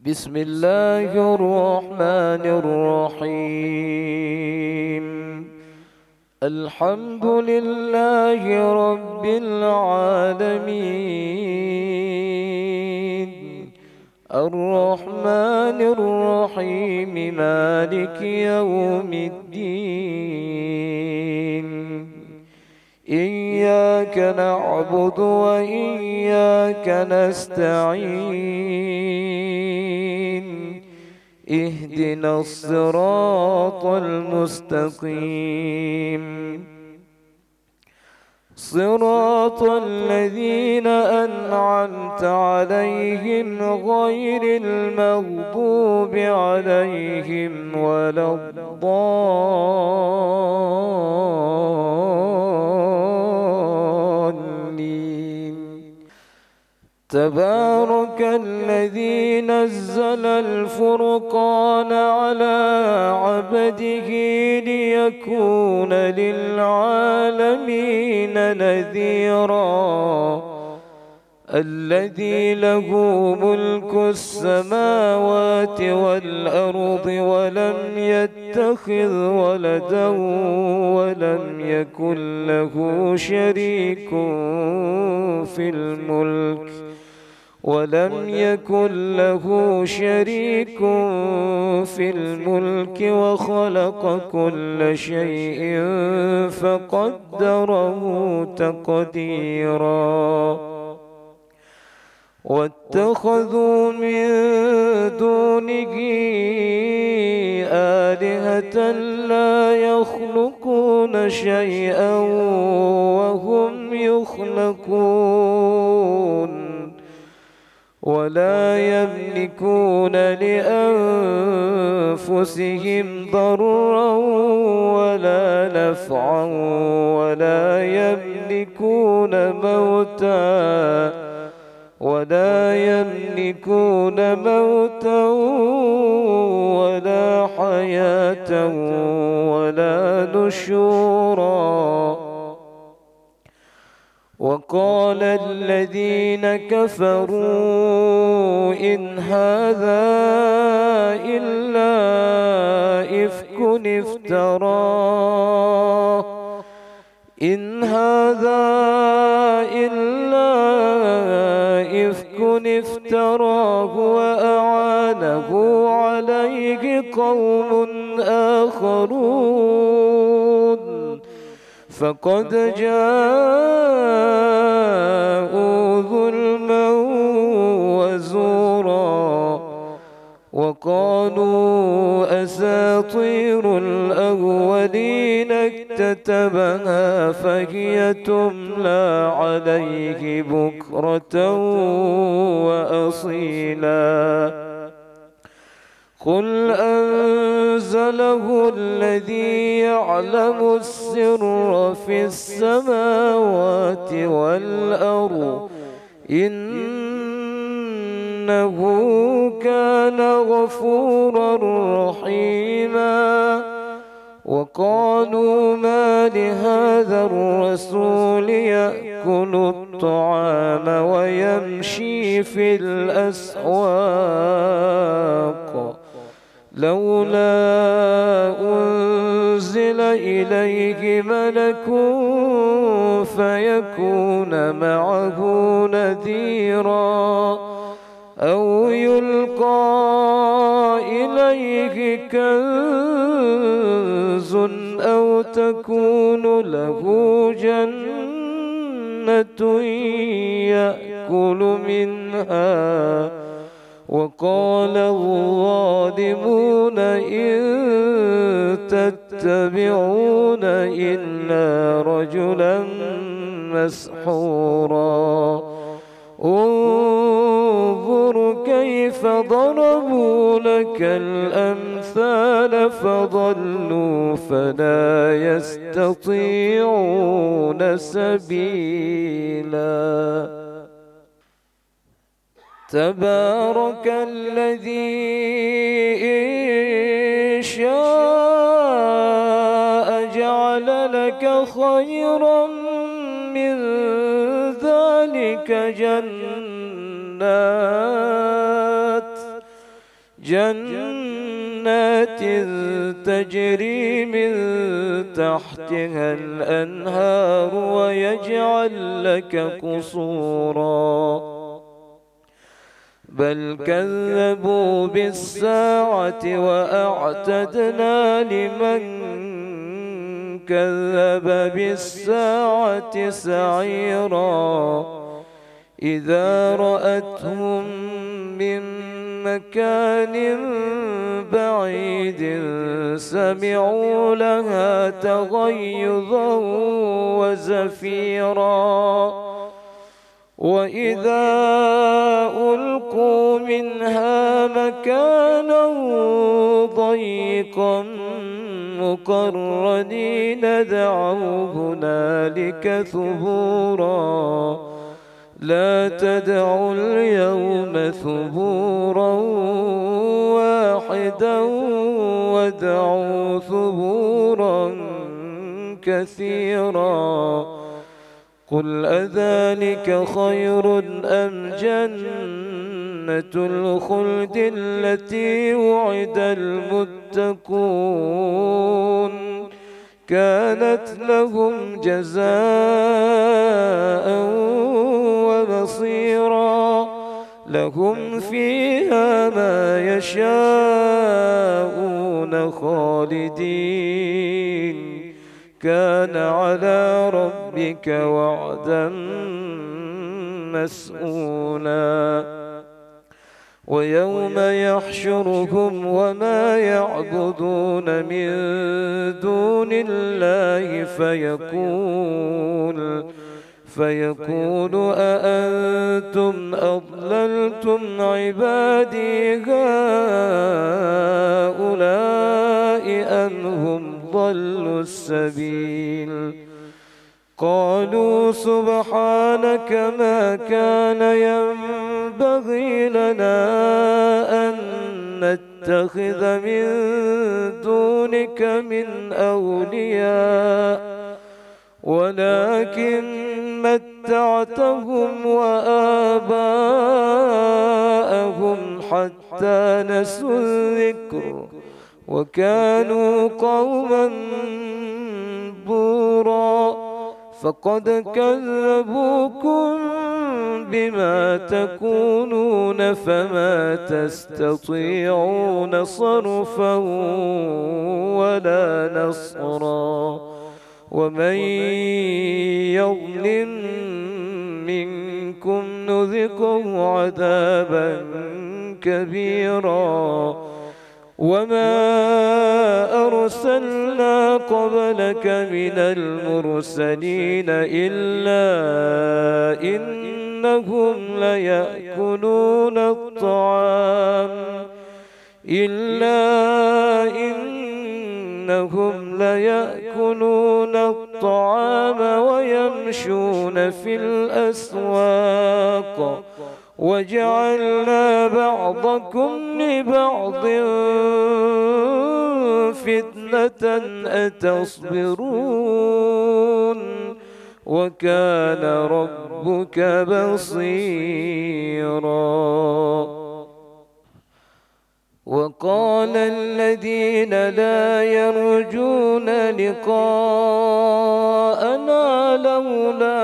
بسم الله الرحمن الرحيم. الحمد لله رب العالمين، الرحمن الرحيم، مالك يوم الدين. إياك نعبد وإياك نستعين، اهدنا الصراط المستقيم، صراط الذين أنعمت عليهم غير المغضوب عليهم ولا الضالين. تبارك الذي نزل الفرقان على عبده ليكون للعالمين نذيرا. الذي له ملك السماوات والأرض ولم يتخذ ولدا ولم يكن له شريك في الملك وخلق كل شيء فقدره تقديرا. واتخذوا من دونه آلهة لا يخلقون شيئا وهم يخلقون، ولا يملكون لأنفسهم ضرا ولا نفعا، ولا يملكون موتا ولا حياة ولا نشورا. وقال الذين كفروا إن هذا إلا إفك افتراه وأعانه عليه قوم آخرون، فقد جاءوا ظلما وزورا. وقالوا أساطير الأولين اكتتبها فهي تملى عليه بكرة وأصيلا. قل أنزله الذي يعلم السر في السماوات والأرض، إنه كان غفورا رحيما. وقالوا ما لهذا الرسول يأكل الطعام ويمشي في الأسواق، لولا أنزل إليه ملك فيكون معه نذيرا، أو يلقى إليه كنز أو تكون له جنة يأكل منها. وقال الظالمون إن تتبعون إلا رجلا مسحورا. انظر كيف ضربوا لك الأمثال فضلوا فلا يستطيعون سبيلا. تبارك الذي إن شاء جعل لك خيرا من ذلك جنات جنات تجري من تحتها الأنهار ويجعل لك قصورا بل كذبوا بالساعة وأعتدنا لمن كذب بالساعة سعيرا إذا رأتهم من مكان بعيد سمعوا لها تغيظا وزفيرا وإذا ألقوا منها مكانا ضيقا مقرنين دعوا هنالك ثبورا لا تدعوا اليوم ثبورا واحدا ودعوا ثبورا كثيرا قل أذلك خير أم جنة الخلد التي وعد المتقون كانت لهم جزاء ومصيرا لهم فيها ما يشاءون خالدين كان على ربك وعدا مسئولا ويوم يحشرهم وما يعبدون من دون الله فيقول أأنتم أضللتم عبادي هؤلاء أم هم ضلوا السبيل قالوا سبحانك ما كان ينبغي لنا أن نتخذ من دونك من أولياء ولكن متعتهم وآباءهم حتى نسوا الذكر وكانوا قوما بورا فقد كذبوكم بما تكونون فما تستطيعون صرفا ولا نصرا ومن يظلم منكم نذقه عذابا كبيرا وما أرسلنا قبلك من المرسلين إلا إنهم ليأكلون الطعام ويمشون في الأسواق وجعلنا بعضكم لبعض فتنة أتصبرون وكان ربك بصيرا وقال الذين لا يرجون لقاءنا لولا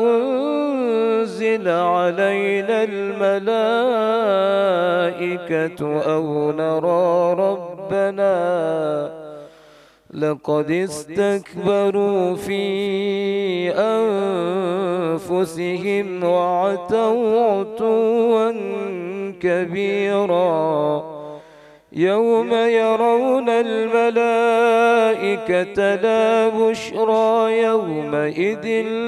أنزل علينا الملائكة أو نرى ربنا لقد استكبروا في أنفسهم وعتوا عتوا كبيرا يوم يرون الملائكة لا بشرى يومئذ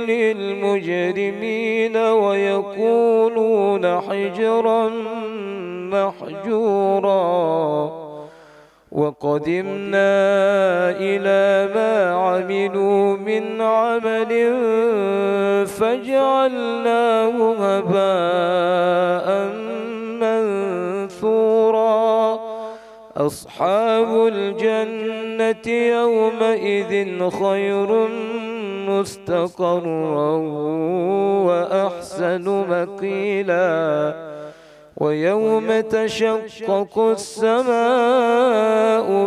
للمجرمين ويقولون حجرا محجورا وقدمنا إلى ما عملوا من عمل فجعلناه هباء منثورا أصحاب الجنة يومئذ خير مستقرا وأحسن مقيلا ويوم تشقق السماء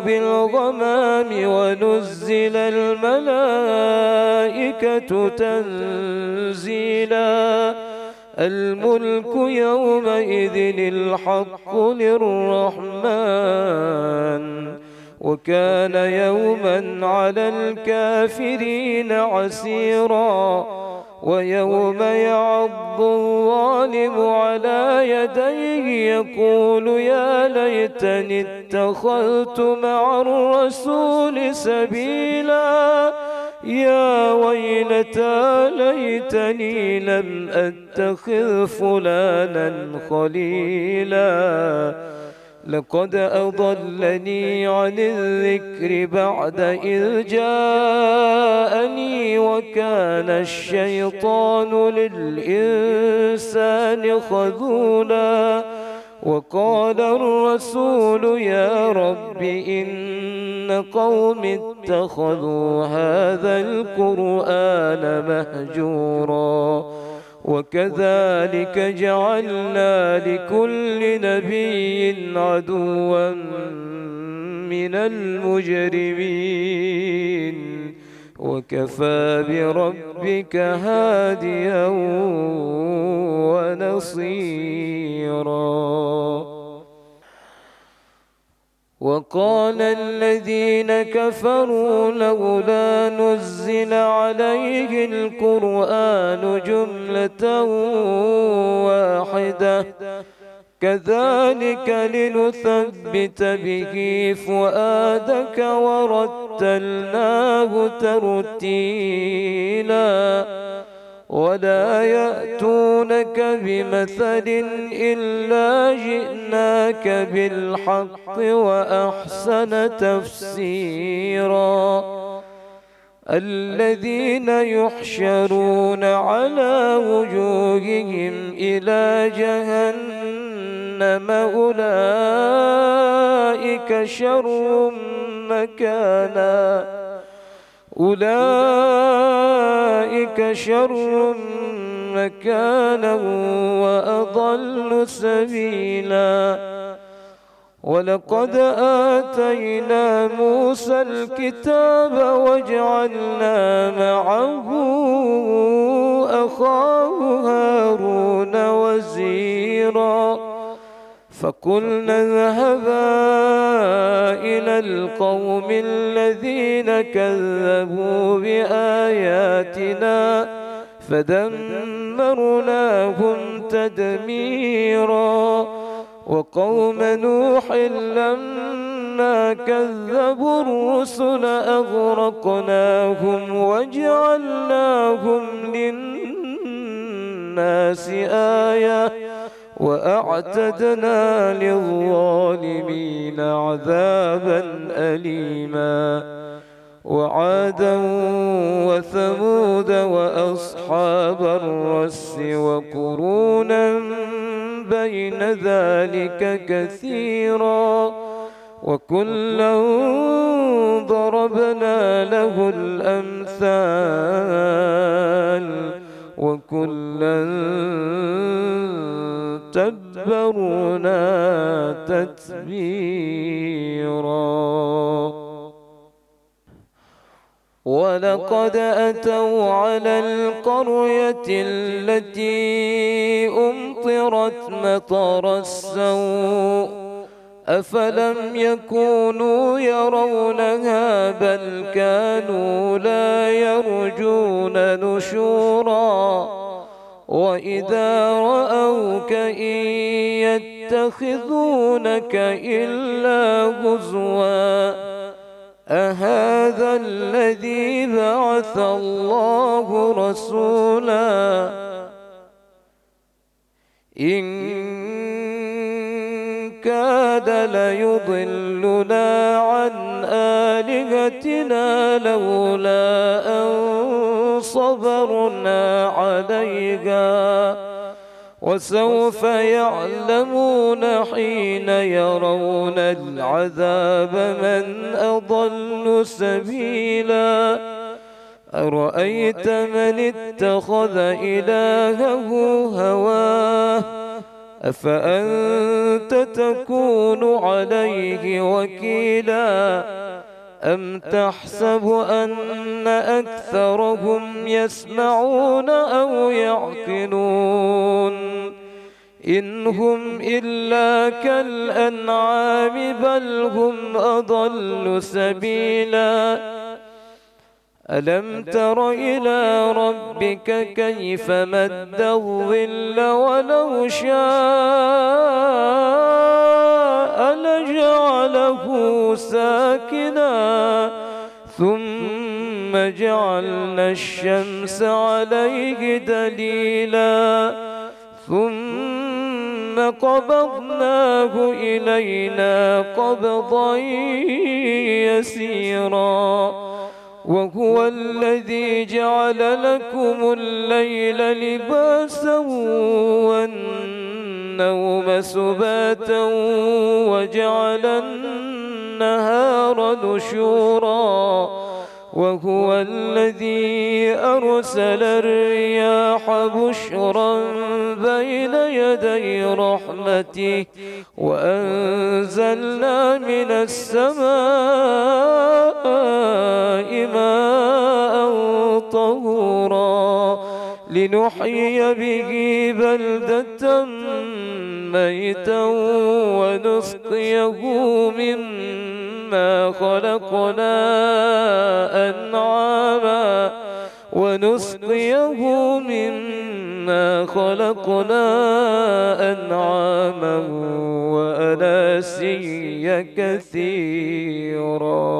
بالغمام ونزل الملائكة تنزيلا الملك يومئذ الحق للرحمن وكان يوما على الكافرين عسيرا ويوم يعض الظالم على يديه يقول يا ليتني اتخذت مع الرسول سبيلا يا ويلتى ليتني لم أتخذ فلانا خليلا لقد أضلني عن الذكر بعد إذ جاءني وكان الشيطان للإنسان خذولا وقال الرسول يا رب إن قوم اتخذوا هذا القرآن مهجورا وكذلك جعلنا لكل نبي عدوا من المجرمين وكفى بربك هاديا ونصيرا وقال الذين كفروا لولا نزل عليه القرآن جملة واحدة كذلك لنثبت به فؤادك ورتلناه ترتيلا ولا يأتونك بمثل إلا جئناك بالحق وأحسن تفسيرا الذين يحشرون على وجوههم إلى جهنم أولئك شر مكانا وأضل سبيلا ولقد آتينا موسى الكتاب وجعلنا معه أخاه هارون وزيرا فقلنا اذهبا إلى القوم الذين كذبوا بآياتنا فدمرناهم تدميرا وقوم نوح لما كذبوا الرسل أغرقناهم وجعلناهم للناس آية وأعتدنا للظالمين عذابا أليما وعادا وثمود وأصحاب الرس وقرونا بين ذلك كثيرا وكلا ضربنا له الأمثال وكلا تبرنا تتبيرا ولقد أتوا على القرية التي أمطرت مطر السوء أفلم يكونوا يرونها بل كانوا لا يرجون نشورا وإذا رأوك إن يتخذونك إلا هزوا أهذا الذي بعث الله رسولا إن كاد ليضلنا عن آلهتنا لولا أن صبرنا عليها وسوف يعلمون حين يرون العذاب من أضل سبيلا أرأيت من اتخذ إلهه هواه أفأنت تكون عليه وكيلا أم تحسب أن أكثرهم يسمعون أو يعقلون إن هم إلا كالأنعام بل هم أضل سبيلا ألم تر إلى ربك كيف مد الظل ولو شاء لجعله ساكنا ثم جعلنا الشمس عليه دليلا ثم قبضناه إلينا قبضا يسيرا وهو الذي جعل لكم الليل لباسا والنوم سباتا وجعل النهار نشورا وهو الذي أرسل الرياح بشرا بين يدي رحمته وأنزلنا من السماء ماء طهورا لنحيي به بلدة ميتا ونسقيه مما خلقنا أنعاما وأناسيا كثيرا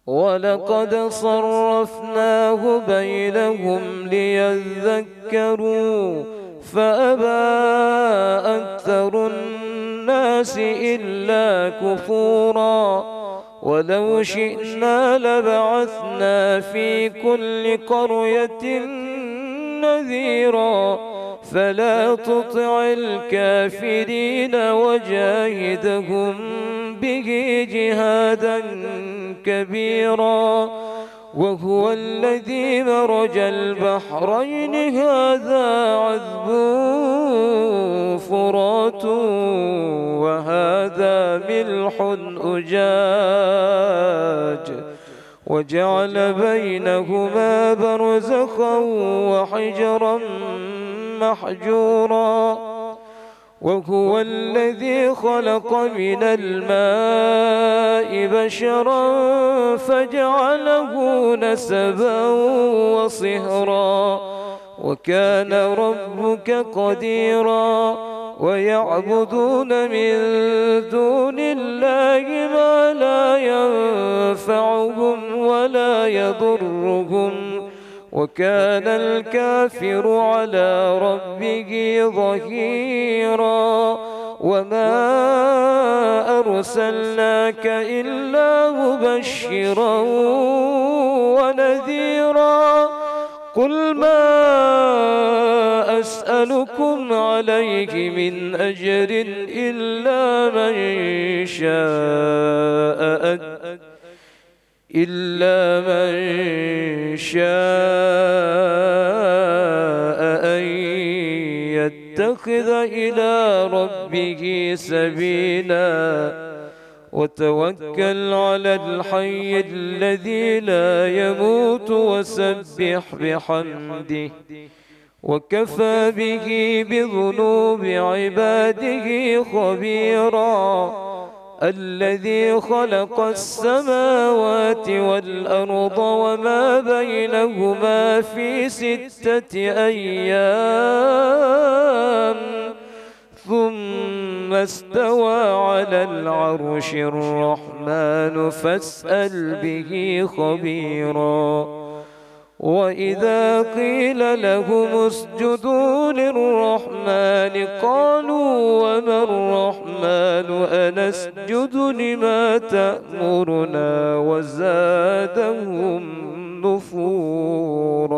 ولقد صرفناه بينهم ليذكروا فأبى أكثر الناس إلا كفورا ولو شئنا لبعثنا في كل قرية نذيرا فلا تطع الكافرين وجاهدهم به جهادا كبيرا وهو الذي مرج البحرين هذا عذب فرات وهذا ملح أجاج وجعل بينهما برزخا وحجرا محجورا وهو الذي خلق من الماء بشرا فجعله نسبا وصهرا وكان ربك قديرا ويعبدون من دون الله ما لا ينفعهم ولا يضرهم وكان الكافر على ربه ظهيرا وما أرسلناك إلا مبشرا ونذيرا قل ما أسألكم عليه من أجر إلا من شاء أن يتخذ إلى ربه سبيلا وتوكل على الحي الذي لا يموت وسبح بحمده وكفى به بذنوب عباده خبيرا الذي خلق السماوات والأرض وما بينهما في 6 أيام ثم استوى على العرش الرحمن فاسأل به خبيرا وإذا قيل لهم اسجدوا للرحمن قالوا وما الرحمن أنسجد لما تأمرنا وزادهم نفورا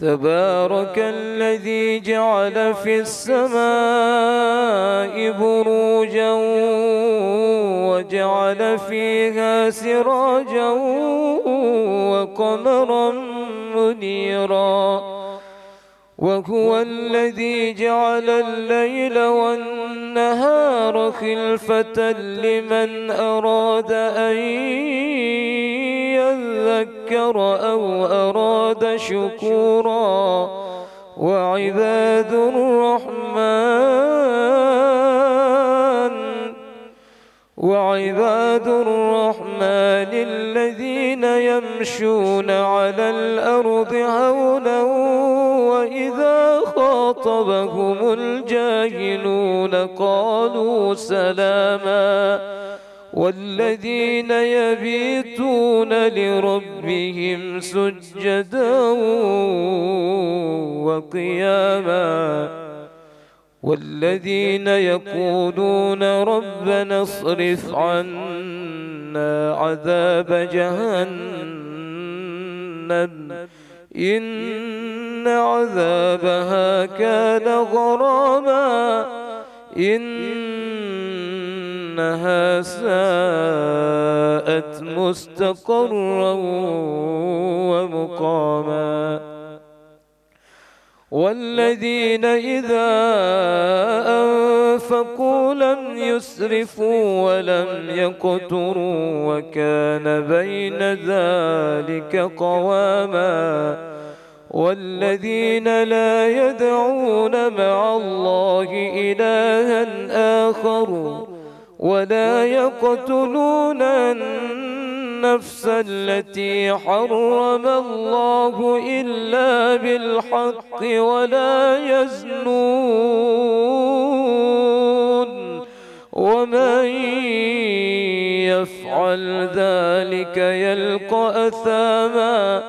تبارك الذي جعل في السماء بروجا وجعل فيها سراجا وقمرا منيرا وهو الذي جعل الليل والنهار خلفة لمن أراد أن يذكر أو أراد شكورا وعباد الرحمن الذين يمشون على الأرض هونا وإذا خاطبهم الجاهلون قالوا سلاما والذين يبيتون لربهم سجدا وقياما والذين يقولون ربنا اصرف عنا عذاب جهنم إن عذابها كان غراما إنها ساءت مستقرا ومقاما والذين إذا أنفقوا لم يسرفوا ولم يقتروا وكان بين ذلك قواما والذين لا يدعون مع الله إلها آخر ولا يقتلون النفس التي حرم الله إلا بالحق ولا يزنون ومن يفعل ذلك يلقى أثاما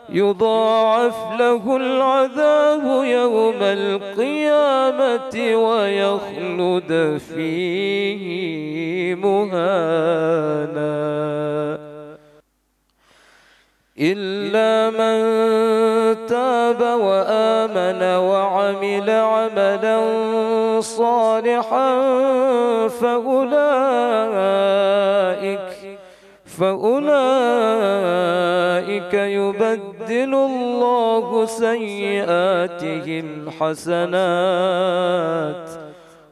يضاعف له العذاب يوم القيامة ويخلد فيه مهانا إلا من تاب وآمن وعمل عملا صالحا فأولئك يبدل الله سيئاتهم حسنات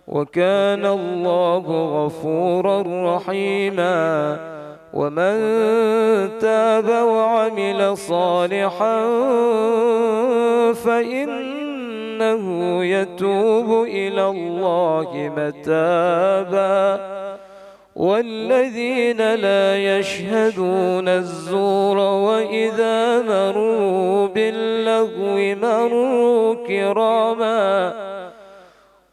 وكان الله غفورا رحيما ومن تاب وعمل صالحا فإنه يتوب إلى الله متابا والذين لا يشهدون الزور وإذا مروا باللغو مروا كراما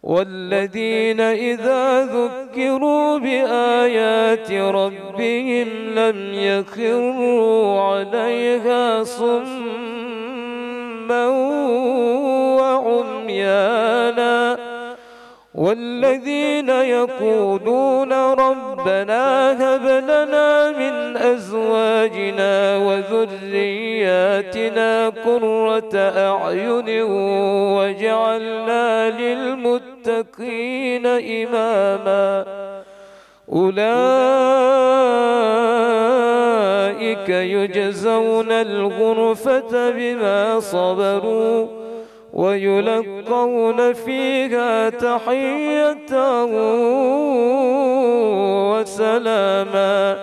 والذين إذا ذكروا بآيات ربهم لم يخروا عليها صما وعميانا والذين يقولون ربنا هب لنا من أزواجنا وذرياتنا قرة أعين واجعلنا للمتقين إماما أولئك يجزون الغرفة بما صبروا ويلقون فيها تحية وسلاما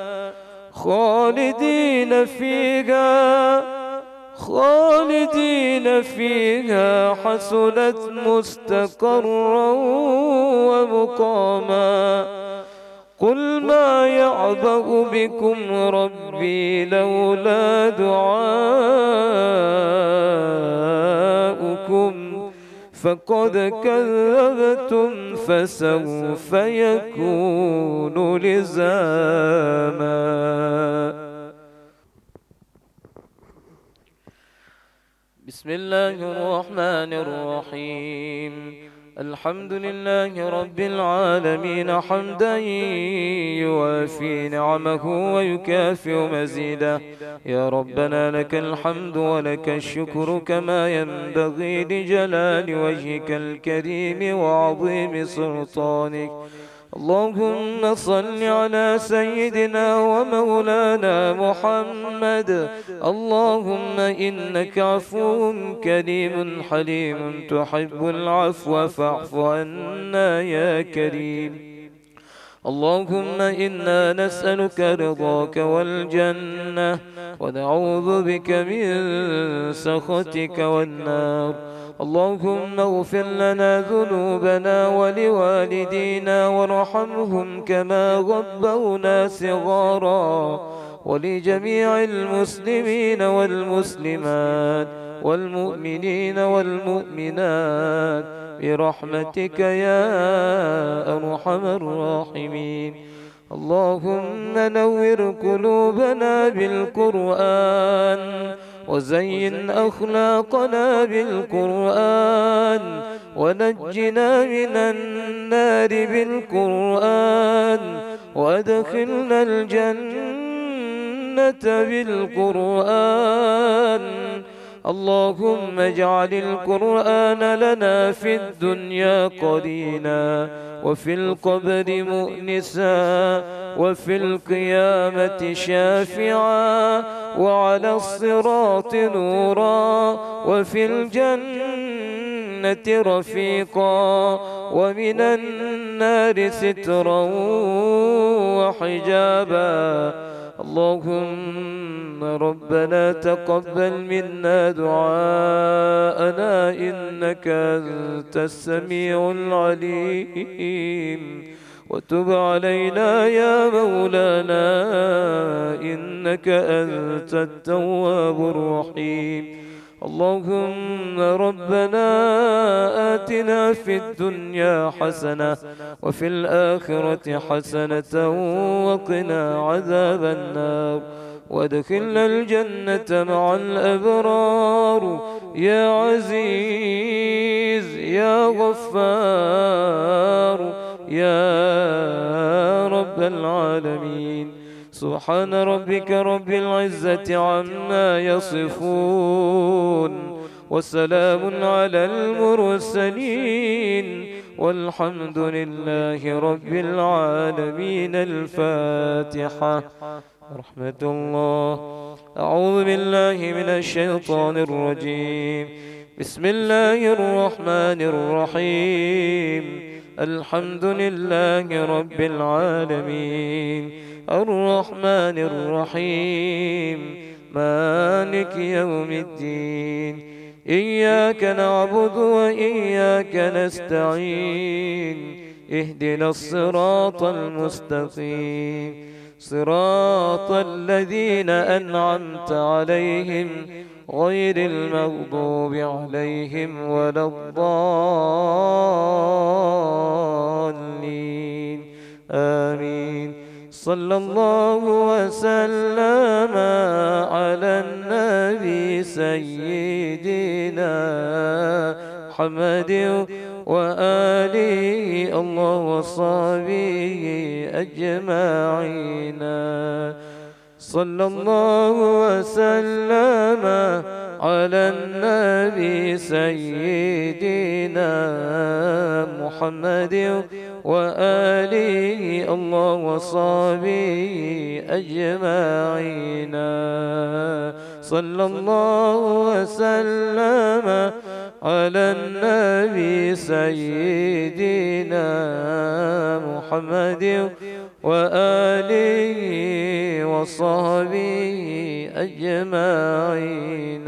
خالدين فيها حسنت مستقرا ومقاما قل ما يعبأ بكم ربي لولا دعاؤكم فقد كذبتم فسوف يكون لزاما. بسم الله الرحمن الرحيم. الحمد لله رب العالمين حمدا يوافي نعمه ويكافئ مزيده. يا ربنا لك الحمد ولك الشكر كما ينبغي لجلال وجهك الكريم وعظيم سلطانك اللهم صل على سيدنا ومولانا محمد. اللهم إنك عفو كريم حليم تحب العفو فاعف عنا يا كريم. اللهم إنا نسألك رضاك والجنة ونعوذ بك من سخطك والنار. اللهم اغفر لنا ذنوبنا ولوالدينا وارحمهم كما ربونا صغارا، ولجميع المسلمين والمسلمات والمؤمنين والمؤمنات برحمتك يا أرحم الراحمين. اللهم نور قلوبنا بالقرآن وزين أخلاقنا بالقرآن ونجنا من النار بالقرآن وأدخلنا الجنة بالقرآن. اللهم اجعل القرآن لنا في الدنيا قرينا وفي القبر مؤنسا وفي القيامة شافعا وعلى الصراط نورا وفي الجنة رفيقا ومن النار سترا وحجابا. اللهم ربنا تقبل منا دعاءنا إنك أنت السميع العليم، وتب علينا يا مولانا إنك أنت التواب الرحيم. اللهم ربنا آتنا في الدنيا حسنة وفي الآخرة حسنة وقنا عذاب النار وادخلنا الجنة مع الأبرار يا عزيز يا غفار يا رب العالمين. سبحان ربك رب العزة عما يصفون وسلام على المرسلين والحمد لله رب العالمين. الفاتحة. رحمة الله. أعوذ بالله من الشيطان الرجيم. بسم الله الرحمن الرحيم. الحمد لله رب العالمين الرحمن الرحيم مالك يوم الدين. إياك نعبد وإياك نستعين. اهدنا الصراط المستقيم صراط الذين أنعمت عليهم غير المغضوب عليهم ولا الضالين. آمين. صلى الله وسلم على النبي سيدنا محمد وآله الله وصحبه أجمعين. صلى الله وسلم على النبي سيدنا محمد وآله الله وصحبه أجمعين. صلى الله وسلم على النبي سيدنا محمد وآله وصحبه أجمعين.